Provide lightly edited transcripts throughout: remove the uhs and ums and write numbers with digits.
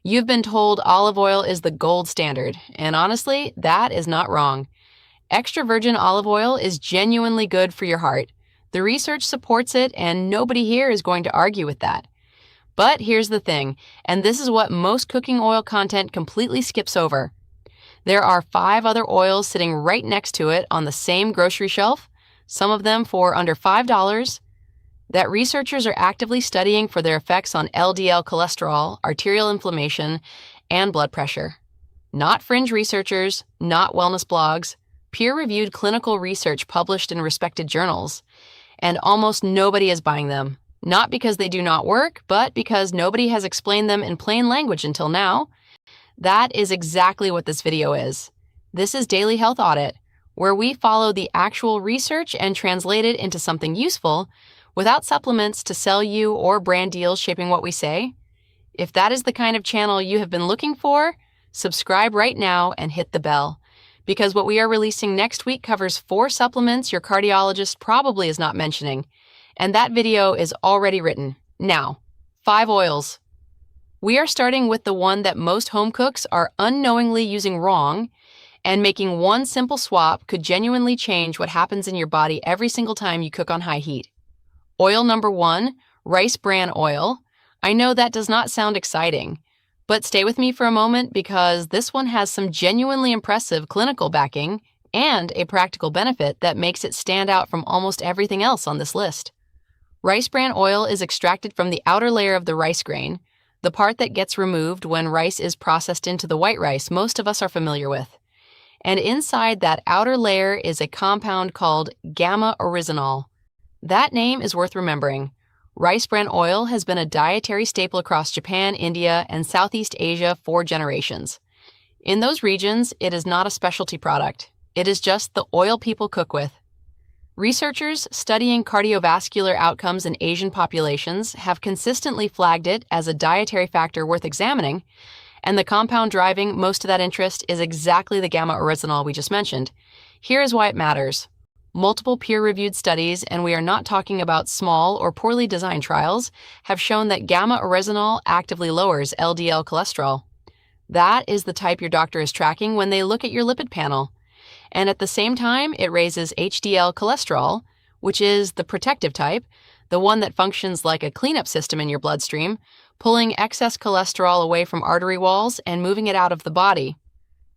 You've been told olive oil is the gold standard, and honestly, that is not wrong. Extra virgin olive oil is genuinely good for your heart. The research supports it, and nobody here is going to argue with that. But here's the thing, and this is what most cooking oil content completely skips over. There are 5 other oils sitting right next to it on the same grocery shelf, some of them for under $5, that researchers are actively studying for their effects on LDL cholesterol, arterial inflammation, and blood pressure. Not fringe researchers, not wellness blogs, peer-reviewed clinical research published in respected journals, and almost nobody is buying them. Not because they do not work, but because nobody has explained them in plain language until now. That is exactly what this video is. This is Daily Health Audit, where we follow the actual research and translate it into something useful without supplements to sell you or brand deals shaping what we say. If that is the kind of channel you have been looking for, subscribe right now and hit the bell, because what we are releasing next week covers 4 supplements your cardiologist probably is not mentioning, and that video is already written. Now, 5 oils. We are starting with the one that most home cooks are unknowingly using wrong, and making one simple swap could genuinely change what happens in your body every single time you cook on high heat. Oil number 1, rice bran oil. I know that does not sound exciting, but stay with me for a moment because this one has some genuinely impressive clinical backing and a practical benefit that makes it stand out from almost everything else on this list. Rice bran oil is extracted from the outer layer of the rice grain, the part that gets removed when rice is processed into the white rice most of us are familiar with. And inside that outer layer is a compound called gamma-oryzanol. That name is worth remembering. Rice bran oil has been a dietary staple across Japan, India, and Southeast Asia for generations. In those regions, it is not a specialty product. It is just the oil people cook with. Researchers studying cardiovascular outcomes in Asian populations have consistently flagged it as a dietary factor worth examining, and the compound driving most of that interest is exactly the gamma-oryzanol we just mentioned. Here is why it matters. Multiple peer-reviewed studies, and we are not talking about small or poorly designed trials, have shown that gamma-oryzanol actively lowers LDL cholesterol. That is the type your doctor is tracking when they look at your lipid panel. And at the same time, it raises HDL cholesterol, which is the protective type, the one that functions like a cleanup system in your bloodstream, pulling excess cholesterol away from artery walls and moving it out of the body.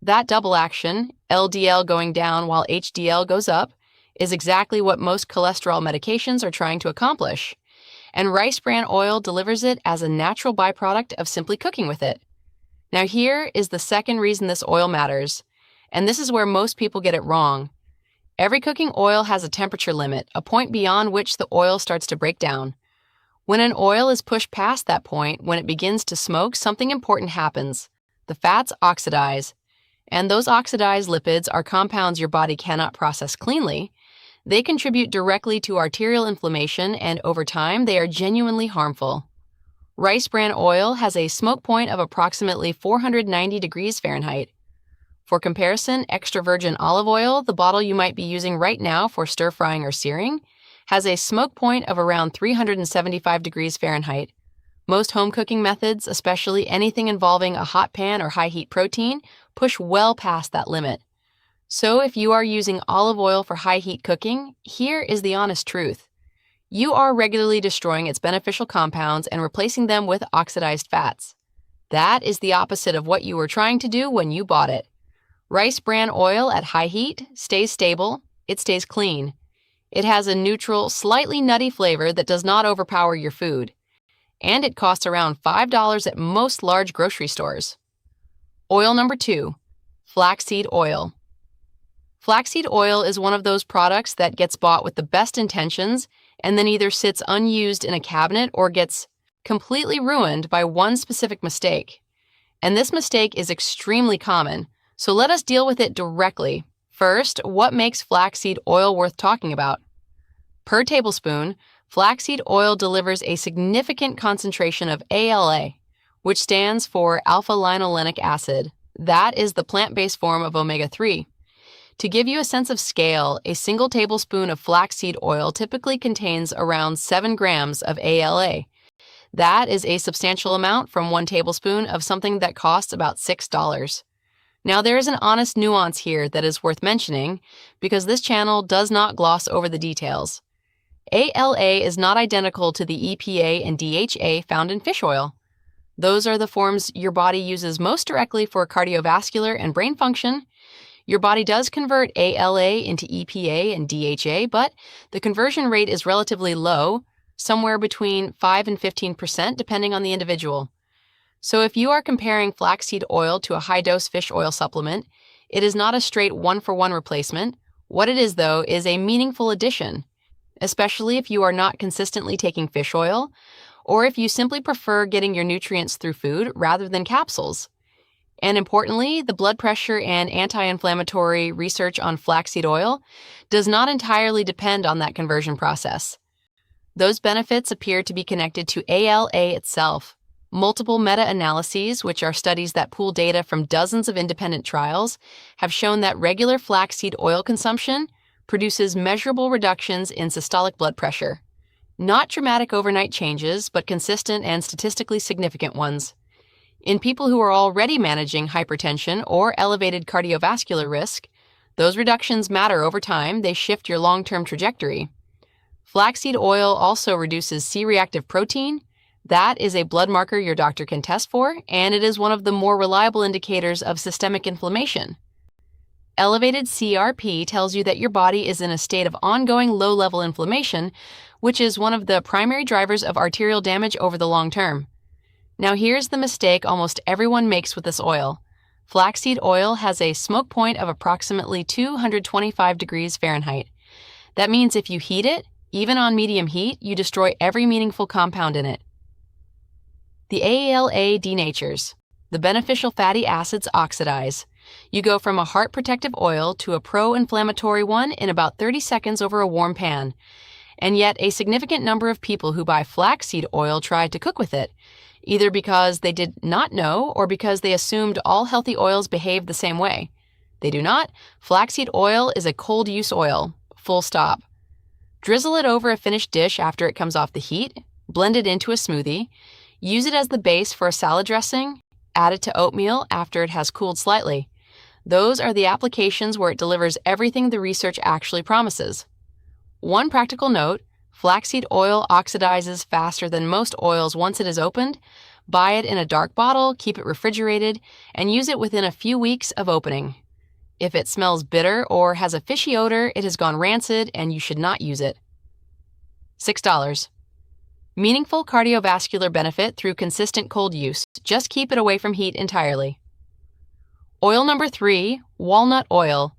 That double action, LDL going down while HDL goes up, is exactly what most cholesterol medications are trying to accomplish. And rice bran oil delivers it as a natural byproduct of simply cooking with it. Now here is the second reason this oil matters, and this is where most people get it wrong. Every cooking oil has a temperature limit, a point beyond which the oil starts to break down. When an oil is pushed past that point, when it begins to smoke, something important happens. The fats oxidize, and those oxidized lipids are compounds your body cannot process cleanly. They contribute directly to arterial inflammation, and over time, they are genuinely harmful. Rice bran oil has a smoke point of approximately 490 degrees Fahrenheit. For comparison, extra virgin olive oil, the bottle you might be using right now for stir-frying or searing, has a smoke point of around 375 degrees Fahrenheit. Most home cooking methods, especially anything involving a hot pan or high-heat protein, push well past that limit. So if you are using olive oil for high-heat cooking, here is the honest truth. You are regularly destroying its beneficial compounds and replacing them with oxidized fats. That is the opposite of what you were trying to do when you bought it. Rice bran oil at high heat stays stable, it stays clean. It has a neutral, slightly nutty flavor that does not overpower your food. And it costs around $5 at most large grocery stores. Oil number 2, flaxseed oil. Flaxseed oil is one of those products that gets bought with the best intentions and then either sits unused in a cabinet or gets completely ruined by one specific mistake. And this mistake is extremely common, so let us deal with it directly. First, what makes flaxseed oil worth talking about? Per tablespoon, flaxseed oil delivers a significant concentration of ALA, which stands for alpha-linolenic acid. That is the plant-based form of omega-3. To give you a sense of scale, a single tablespoon of flaxseed oil typically contains around 7 grams of ALA. That is a substantial amount from 1 tablespoon of something that costs about $6. Now, there is an honest nuance here that is worth mentioning because this channel does not gloss over the details. ALA is not identical to the EPA and DHA found in fish oil. Those are the forms your body uses most directly for cardiovascular and brain function. Your body does convert ALA into EPA and DHA, but the conversion rate is relatively low, somewhere between 5 and 15% depending on the individual. So if you are comparing flaxseed oil to a high-dose fish oil supplement, it is not a straight one-for-one replacement. What it is, though, is a meaningful addition, especially if you are not consistently taking fish oil, or if you simply prefer getting your nutrients through food rather than capsules. And importantly, the blood pressure and anti-inflammatory research on flaxseed oil does not entirely depend on that conversion process. Those benefits appear to be connected to ALA itself. Multiple meta-analyses, which are studies that pool data from dozens of independent trials, have shown that regular flaxseed oil consumption produces measurable reductions in systolic blood pressure. Not dramatic overnight changes, but consistent and statistically significant ones. In people who are already managing hypertension or elevated cardiovascular risk, those reductions matter over time. They shift your long-term trajectory. Flaxseed oil also reduces C-reactive protein. That is a blood marker your doctor can test for, and it is one of the more reliable indicators of systemic inflammation. Elevated CRP tells you that your body is in a state of ongoing low-level inflammation, which is one of the primary drivers of arterial damage over the long term. Now here's the mistake almost everyone makes with this oil. Flaxseed oil has a smoke point of approximately 225 degrees Fahrenheit. That means if you heat it, even on medium heat, you destroy every meaningful compound in it. The ALA denatures. The beneficial fatty acids oxidize. You go from a heart-protective oil to a pro-inflammatory one in about 30 seconds over a warm pan. And yet, a significant number of people who buy flaxseed oil try to cook with it, either because they did not know or because they assumed all healthy oils behave the same way. They do not. Flaxseed oil is a cold-use oil. Full stop. Drizzle it over a finished dish after it comes off the heat, blend it into a smoothie, use it as the base for a salad dressing, add it to oatmeal after it has cooled slightly. Those are the applications where it delivers everything the research actually promises. One practical note, flaxseed oil oxidizes faster than most oils once it is opened. Buy it in a dark bottle, keep it refrigerated, and use it within a few weeks of opening. If it smells bitter or has a fishy odor, it has gone rancid and you should not use it. $6. Meaningful cardiovascular benefit through consistent cold use. Just keep it away from heat entirely. Oil number 3, walnut oil.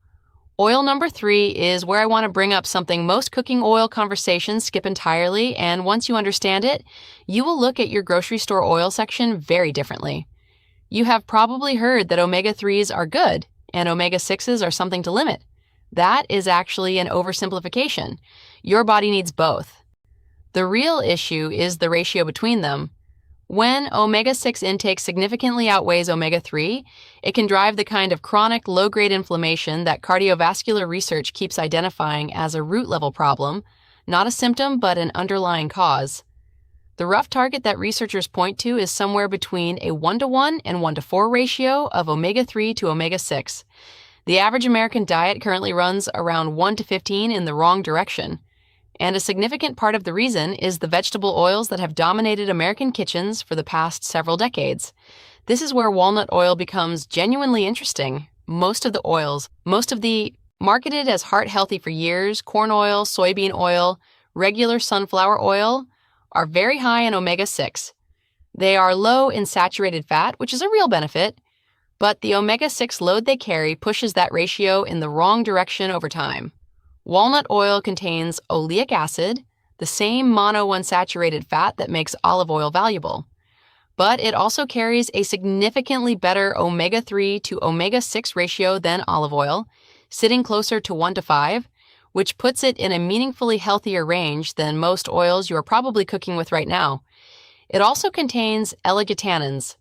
Oil number 3 is where I want to bring up something most cooking oil conversations skip entirely, and once you understand it, you will look at your grocery store oil section very differently. You have probably heard that omega-3s are good, and omega-6s are something to limit. That is actually an oversimplification. Your body needs both. The real issue is the ratio between them. When omega-6 intake significantly outweighs omega-3, it can drive the kind of chronic low-grade inflammation that cardiovascular research keeps identifying as a root-level problem, not a symptom but an underlying cause. The rough target that researchers point to is somewhere between a 1-to-1 and 1-to-4 ratio of omega-3 to omega-6. The average American diet currently runs around 1 to 15 in the wrong direction. And a significant part of the reason is the vegetable oils that have dominated American kitchens for the past several decades. This is where walnut oil becomes genuinely interesting. Most of the marketed as heart healthy for years, corn oil, soybean oil, regular sunflower oil, are very high in omega-6. They are low in saturated fat, which is a real benefit, but the omega-6 load they carry pushes that ratio in the wrong direction over time. Walnut oil contains oleic acid, the same monounsaturated fat that makes olive oil valuable. But it also carries a significantly better omega-3 to omega-6 ratio than olive oil, sitting closer to 1 to 5, which puts it in a meaningfully healthier range than most oils you are probably cooking with right now. It also contains L-glutanins.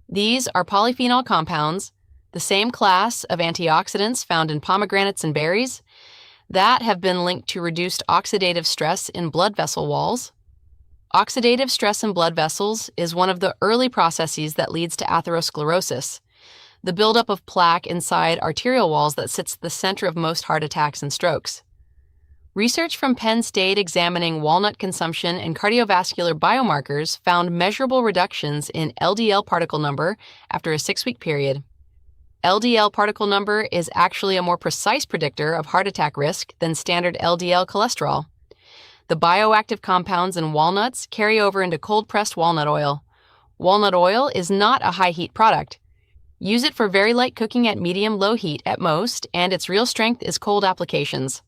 These are polyphenol compounds, the same class of antioxidants found in pomegranates and berries, that have been linked to reduced oxidative stress in blood vessel walls. Oxidative stress in blood vessels is one of the early processes that leads to atherosclerosis, the buildup of plaque inside arterial walls that sits at the center of most heart attacks and strokes. Research from Penn State examining walnut consumption and cardiovascular biomarkers found measurable reductions in LDL particle number after a 6-week period. LDL particle number is actually a more precise predictor of heart attack risk than standard LDL cholesterol. The bioactive compounds in walnuts carry over into cold-pressed walnut oil. Walnut oil is not a high-heat product. Use it for very light cooking at medium-low heat at most, and its real strength is cold applications.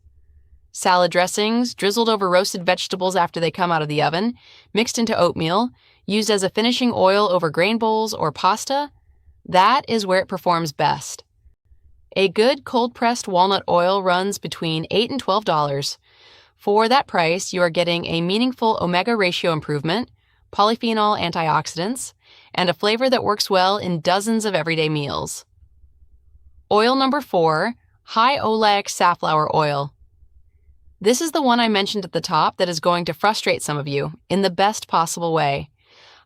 Salad dressings, drizzled over roasted vegetables after they come out of the oven, mixed into oatmeal, used as a finishing oil over grain bowls or pasta, that is where it performs best. A good cold-pressed walnut oil runs between $8 and $12. For that price, you are getting a meaningful omega ratio improvement, polyphenol antioxidants, and a flavor that works well in dozens of everyday meals. Oil number 4, high oleic safflower oil. This is the one I mentioned at the top that is going to frustrate some of you in the best possible way.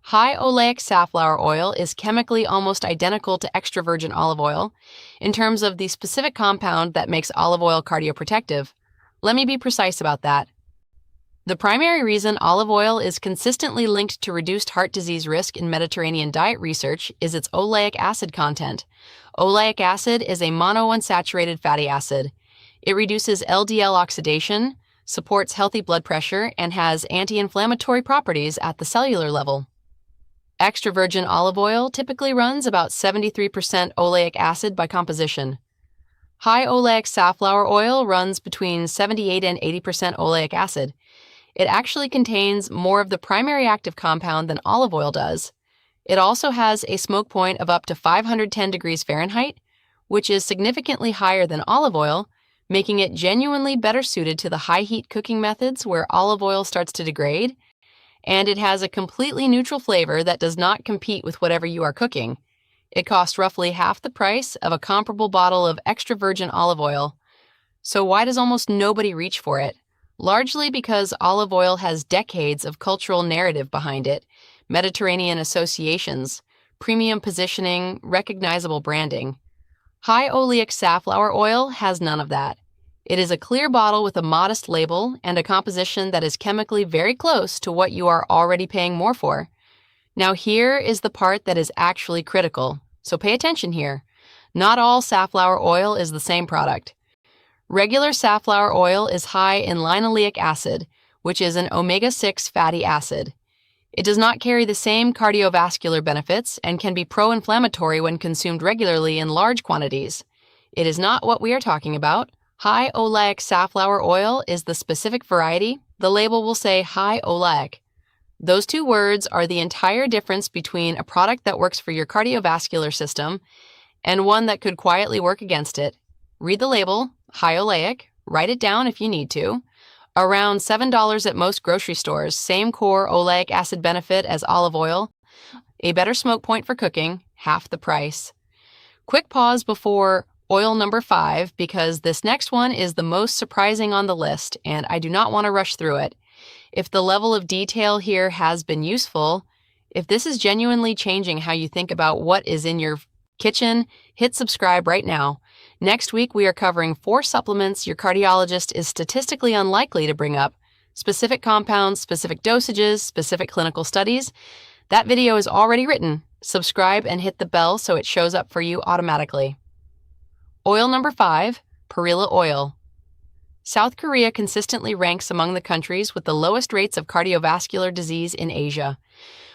High oleic safflower oil is chemically almost identical to extra virgin olive oil in terms of the specific compound that makes olive oil cardioprotective. Let me be precise about that. The primary reason olive oil is consistently linked to reduced heart disease risk in Mediterranean diet research is its oleic acid content. Oleic acid is a monounsaturated fatty acid. It reduces LDL oxidation, supports healthy blood pressure, and has anti-inflammatory properties at the cellular level. Extra virgin olive oil typically runs about 73% oleic acid by composition. High oleic safflower oil runs between 78 and 80% oleic acid. It actually contains more of the primary active compound than olive oil does. It also has a smoke point of up to 510 degrees Fahrenheit, which is significantly higher than olive oil, making it genuinely better suited to the high-heat cooking methods where olive oil starts to degrade, and it has a completely neutral flavor that does not compete with whatever you are cooking. It costs roughly half the price of a comparable bottle of extra virgin olive oil. So why does almost nobody reach for it? Largely because olive oil has decades of cultural narrative behind it, Mediterranean associations, premium positioning, recognizable branding. High oleic safflower oil has none of that. It is a clear bottle with a modest label and a composition that is chemically very close to what you are already paying more for. Now here is the part that is actually critical, so pay attention here. Not all safflower oil is the same product. Regular safflower oil is high in linoleic acid, which is an omega-6 fatty acid. It does not carry the same cardiovascular benefits and can be pro-inflammatory when consumed regularly in large quantities. It is not what we are talking about. High oleic safflower oil is the specific variety. The label will say high oleic. Those two words are the entire difference between a product that works for your cardiovascular system and one that could quietly work against it. Read the label, high oleic, write it down if you need to. Around $7 at most grocery stores, same core oleic acid benefit as olive oil, a better smoke point for cooking, half the price. Quick pause before oil number 5 because this next one is the most surprising on the list and I do not want to rush through it. If the level of detail here has been useful, if this is genuinely changing how you think about what is in your kitchen, hit subscribe right now. Next week, we are covering 4 supplements your cardiologist is statistically unlikely to bring up, specific compounds, specific dosages, specific clinical studies. That video is already written. Subscribe and hit the bell so it shows up for you automatically. Oil number 5, perilla oil. South Korea consistently ranks among the countries with the lowest rates of cardiovascular disease in Asia.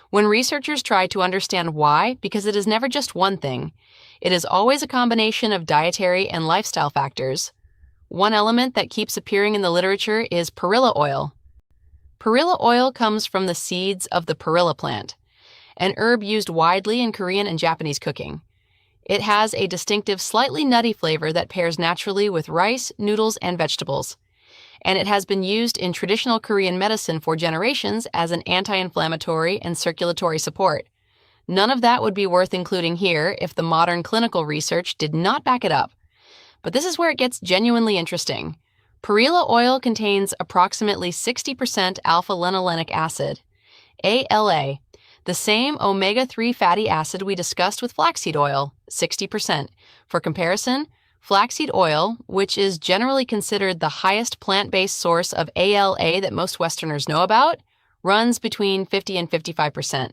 When researchers try to understand why, because it is never just one thing, it is always a combination of dietary and lifestyle factors. One element that keeps appearing in the literature is perilla oil. Perilla oil comes from the seeds of the perilla plant, an herb used widely in Korean and Japanese cooking. It has a distinctive, slightly nutty flavor that pairs naturally with rice, noodles, and vegetables. And it has been used in traditional Korean medicine for generations as an anti-inflammatory and circulatory support. None of that would be worth including here if the modern clinical research did not back it up. But this is where it gets genuinely interesting. Perilla oil contains approximately 60% alpha-linolenic acid. ALA, the same omega-3 fatty acid we discussed with flaxseed oil, 60%. For comparison, flaxseed oil, which is generally considered the highest plant-based source of ALA that most Westerners know about, runs between 50 and 55%.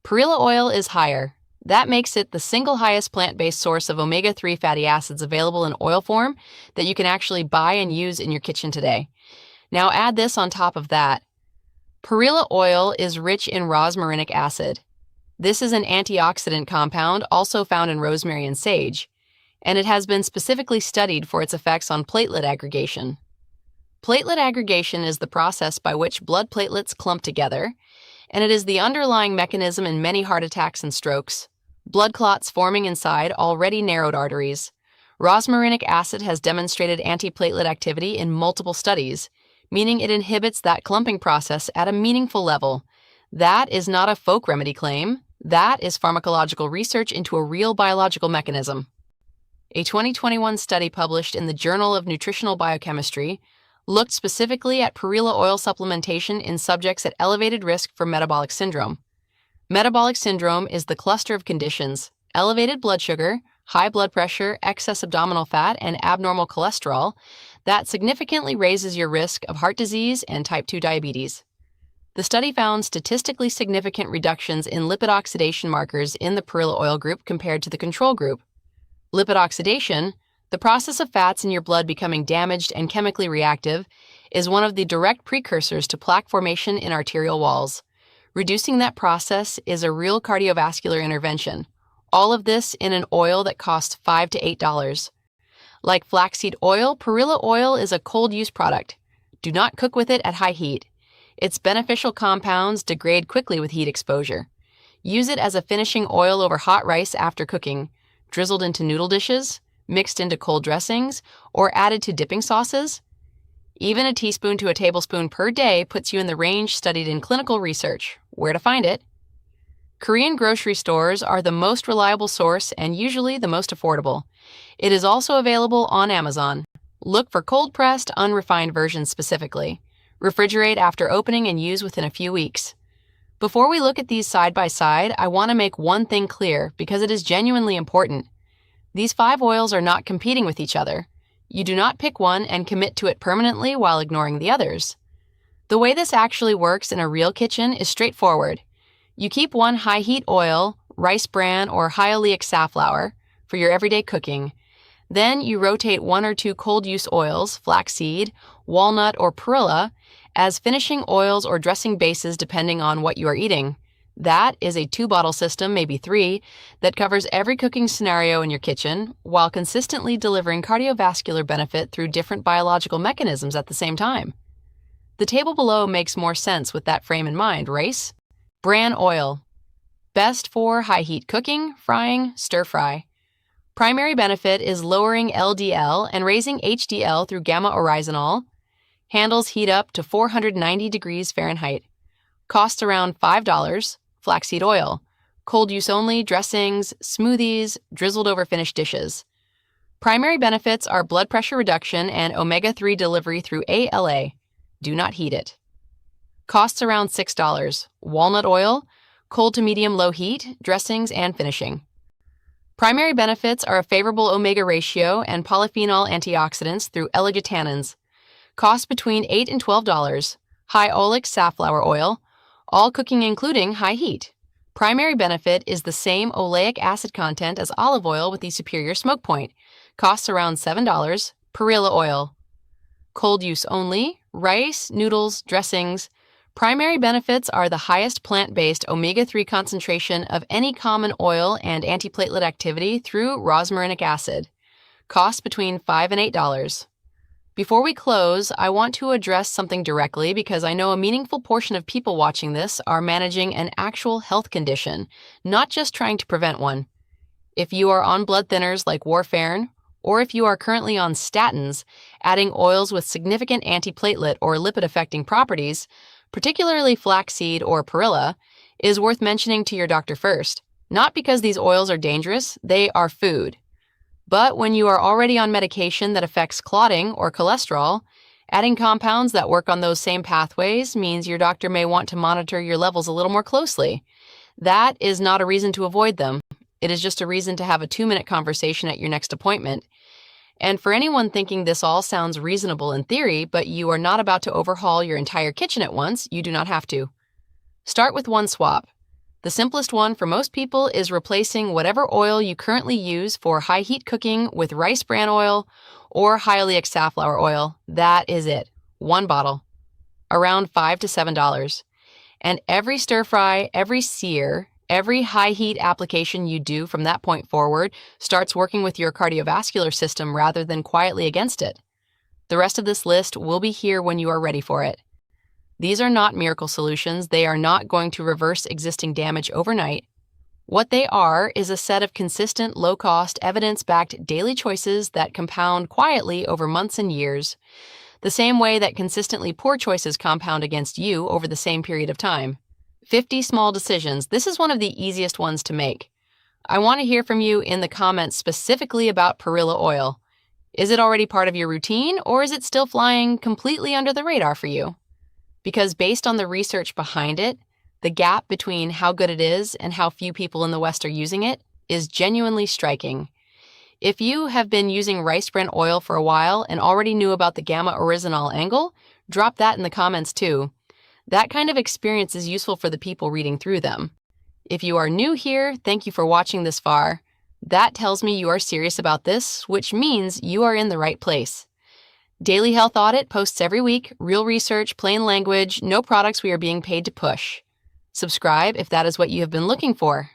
Perilla oil is higher. That makes it the single highest plant-based source of omega-3 fatty acids available in oil form that you can actually buy and use in your kitchen today. Now add this on top of that. Perilla oil is rich in rosmarinic acid. This is an antioxidant compound also found in rosemary and sage, and it has been specifically studied for its effects on platelet aggregation. Platelet aggregation is the process by which blood platelets clump together, and it is the underlying mechanism in many heart attacks and strokes. Blood clots forming inside already narrowed arteries. Rosmarinic acid has demonstrated antiplatelet activity in multiple studies, meaning it inhibits that clumping process at a meaningful level. That is not a folk remedy claim. That is pharmacological research into a real biological mechanism. A 2021 study published in the Journal of Nutritional Biochemistry looked specifically at perilla oil supplementation in subjects at elevated risk for metabolic syndrome. Metabolic syndrome is the cluster of conditions: elevated blood sugar, high blood pressure, excess abdominal fat, and abnormal cholesterol that significantly raises your risk of heart disease and type 2 diabetes. The study found statistically significant reductions in lipid oxidation markers in the perilla oil group compared to the control group. Lipid oxidation, the process of fats in your blood becoming damaged and chemically reactive, is one of the direct precursors to plaque formation in arterial walls. Reducing that process is a real cardiovascular intervention. All of this in an oil that costs $5 to $8. Like flaxseed oil, perilla oil is a cold-use product. Do not cook with it at high heat. Its beneficial compounds degrade quickly with heat exposure. Use it as a finishing oil over hot rice after cooking, drizzled into noodle dishes, mixed into cold dressings, or added to dipping sauces. Even a teaspoon to a tablespoon per day puts you in the range studied in clinical research. Where to find it? Korean grocery stores are the most reliable source and usually the most affordable. It is also available on Amazon. Look for cold-pressed, unrefined versions specifically. Refrigerate after opening and use within a few weeks. Before we look at these side by side, I want to make one thing clear because it is genuinely important. These 5 oils are not competing with each other. You do not pick one and commit to it permanently while ignoring the others. The way this actually works in a real kitchen is straightforward. You keep one high-heat oil, rice bran, or high oleic safflower for your everyday cooking. Then you rotate 1 or 2 cold-use oils, flaxseed, walnut, or perilla, as finishing oils or dressing bases depending on what you are eating. That is a 2-bottle system, maybe 3, that covers every cooking scenario in your kitchen while consistently delivering cardiovascular benefit through different biological mechanisms at the same time. The table below makes more sense with that frame in mind, right? Bran oil. Best for high-heat cooking, frying, stir-fry. Primary benefit is lowering LDL and raising HDL through gamma-oryzanol. Handles heat up to 490 degrees Fahrenheit. Costs around $5. Flaxseed oil. Cold use only, dressings, smoothies, drizzled over finished dishes. Primary benefits are blood pressure reduction and omega-3 delivery through ALA. Do not heat it. Costs around $6. Walnut oil, cold to medium-low heat, dressings, and finishing. Primary benefits are a favorable omega ratio and polyphenol antioxidants through elegitannins. Cost between $8 and $12. High oleic safflower oil, all cooking including high heat. Primary benefit is the same oleic acid content as olive oil with the superior smoke point. Costs around $7. Perilla oil. Cold use only, rice, noodles, dressings. Primary benefits are the highest plant-based omega-3 concentration of any common oil and antiplatelet activity through rosmarinic acid. Cost between $5 and $8. Before we close, I want to address something directly because I know a meaningful portion of people watching this are managing an actual health condition, not just trying to prevent one. If you are on blood thinners like warfarin, or if you are currently on statins, adding oils with significant antiplatelet or lipid-affecting properties, particularly flaxseed or perilla, is worth mentioning to your doctor first. Not because these oils are dangerous, they are food. But when you are already on medication that affects clotting or cholesterol, Adding compounds that work on those same pathways means your doctor may want to monitor your levels a little more closely. That is not a reason to avoid them. It is just a reason to have a 2-minute conversation at your next appointment. And for anyone thinking this all sounds reasonable in theory, but you are not about to overhaul your entire kitchen at once, you do not have to. Start with one swap. The simplest one for most people is replacing whatever oil you currently use for high heat cooking with rice bran oil or high oleic safflower oil. That is it. One bottle. Around $5 to $7. And every stir fry, every sear, every high heat application you do from that point forward starts working with your cardiovascular system rather than quietly against it. The rest of this list will be here when you are ready for it. These are not miracle solutions. They are not going to reverse existing damage overnight. What they are is a set of consistent, low-cost, evidence-backed daily choices that compound quietly over months and years, the same way that consistently poor choices compound against you over the same period of time. 50 small decisions. This is one of the easiest ones to make. I want to hear from you in the comments specifically about perilla oil. Is it already part of your routine, or is it still flying completely under the radar for you? Because based on the research behind it, the gap between how good it is and how few people in the West are using it is genuinely striking. If you have been using rice bran oil for a while and already knew about the gamma oryzanol angle, drop that in the comments too. That kind of experience is useful for the people reading through them. If you are new here, thank you for watching this far. That tells me you are serious about this, which means you are in the right place. Daily Health Audit posts every week, real research, plain language, no products we are being paid to push. Subscribe if that is what you have been looking for.